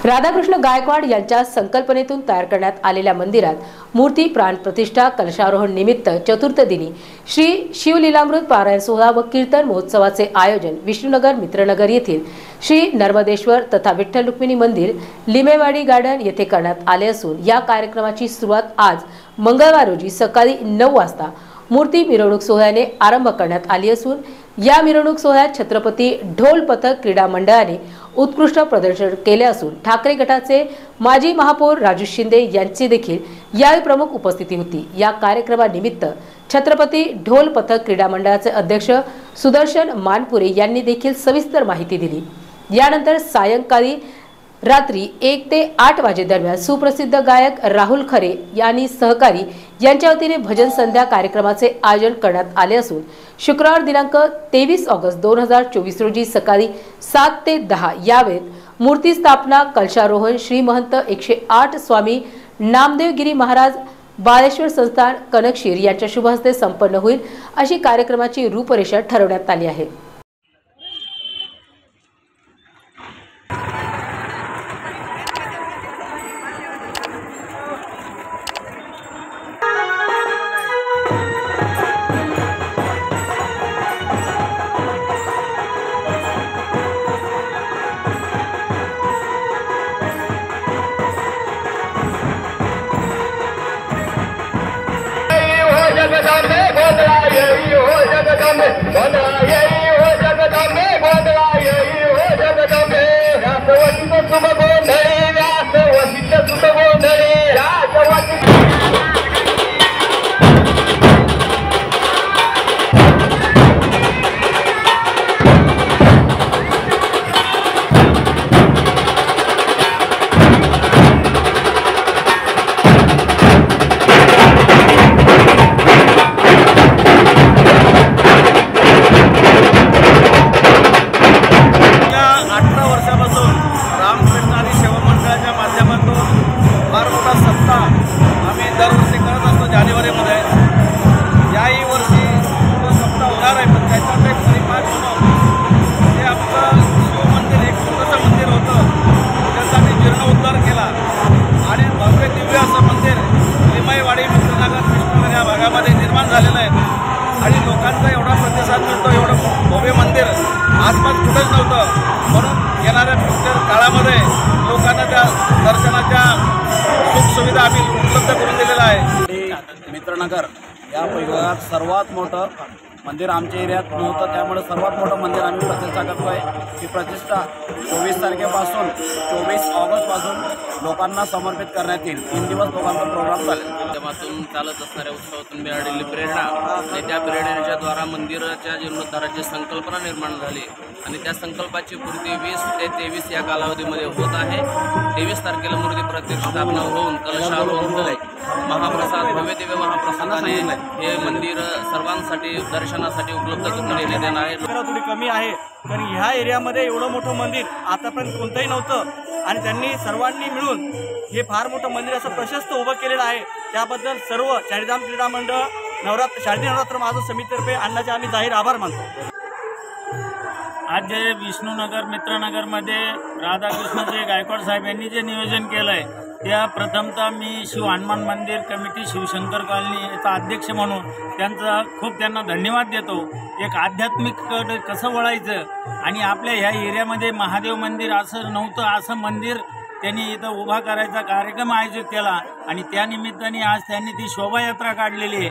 राधाकृष्ण गायकवाड यांच्या संकल्पनेतून तयार करण्यात आलेल्या मंदिरात मूर्ती प्राण प्रतिष्ठा कलशारोहण निमित्त चतुर्थ दिनी श्री शिवलीलामृत पारायण सोहळा व कीर्तन महोत्सवाचे आयोजन विष्णुनगर मित्रनगर येथील श्री नर्मदेश्वर तथा विठ्ठल रुक्मिणी मंदिर लिमेवाडी गार्डन येथे करण्यात आले असून या कार्यक्रमाची सुरुवात आज मंगळवार रोजी सकाळी 9 वाजता मूर्ती मिरवणूक सोहळ्याने आरंभ करण्यात आली असून या मिरवणूक सोहळ्यात छत्रपती ढोल पथक क्रीडा मंडळाने उत्कृष्ट प्रदर्शन केले असून ठाकरे गटाचे माजी महापौर राजू शिंदे यांची देखील यावेळी प्रमुख उपस्थिती होती। या कार्यक्रमानिमित्त छत्रपती ढोल पथक क्रीडा मंडळाचे अध्यक्ष सुदर्शन मानपुरे यांनी देखील सविस्तर माहिती दिली। यानंतर सायंकाळी रात्री 1 ते 8 वाजेदरम्यान सुप्रसिद्ध गायक राहुल खरे यांनी सहकारी यांच्या वतीने भजन संध्या कार्यक्रमाचे आयोजन करण्यात आले असून शुक्रवार दिनांक 23 ऑगस्ट 2024 रोजी सकाळी 7 ते 10 या वेळेत मूर्ती स्थापना कलशारोहण श्री महंत 108 स्वामी नामदेवगिरी महाराज बाळेश्वर संस्थान कनकशीर यांच्या शुभ हस्ते संपन्न होईल अशी कार्यक्रमाची रूपरेषा ठरवण्यात आली आहे। आणि लोकांचा एवढा प्रतिसाद मिळतो, एवढं भव्य मंदिर आसपास कुठेच नव्हतं। म्हणून येणाऱ्या काळामध्ये लोकांना त्या दर्शनाच्या सुखसुविधा आम्ही उपलब्ध करून दिलेला आहे। मित्रनगर या विभागात सर्वात मोठं मंदिर आमच्या एरियात नव्हतं, त्यामुळे सर्वात मोठं मंदिर आम्ही प्रतिष्ठा करतो आहे। ही प्रतिष्ठा 24 तारखेपासून 24 ऑगस्टपासून लोकांना समर्पित करण्यात येईल। 3 दिवस लोकांचा प्रोग्राम चालेल। माध्यमातून चालत असणाऱ्या उत्सवातून मिळालेली प्रेरणा आणि त्या प्रेरणेच्या द्वारा मंदिराच्या जीर्णोद्धाराची संकल्पना निर्माण झाली आणि त्या संकल्पाची पूर्ती 20 ते 23 या कालावधीमध्ये होत आहे। 23 तारखेला मूर्ती प्रतिष्ठापना होऊन कलशारोहण होऊन महाप्रसाद भव्य दिव्य महाप्रसादाने हे मंदिर सर्वांसाठी दर्शनासाठी उपलब्ध करून देण्यात येणार आहे। थोडी कमी आहे कारण ह्या एरियामध्ये एवढं मोठं मंदिर आतापर्यंत कोणतंही नव्हतं आणि त्यांनी सर्वांनी मिळून हे फार मोठं मंदिर असं प्रशस्त उभं केलेलं आहे। त्याबद्दल सर्व चारिधाम क्रीडा मंडळ शारदीय नवरात्र महाजन समितीतर्फे अण्णाचे आम्ही जाहीर आभार मानतो। आज जे विष्णुनगर मित्रनगरमध्ये राधाकृष्णजी गायकवाड साहेब यांनी जे नियोजन केलं आहे त्या प्रथमतः मी शिव हनुमान मंदिर कमिटी शिवशंकर कॉलनी याचा अध्यक्ष म्हणून त्यांना धन्यवाद देतो। एक आध्यात्मिककडे कसं वळायचं आणि आपल्या ह्या एरियामध्ये महादेव मंदिर असं नव्हतं, असं मंदिर त्यांनी इथं उभा करायचा कार्यक्रम आयोजित केला आणि त्यानिमित्ताने आज त्यांनी ती शोभायात्रा काढलेली आहे।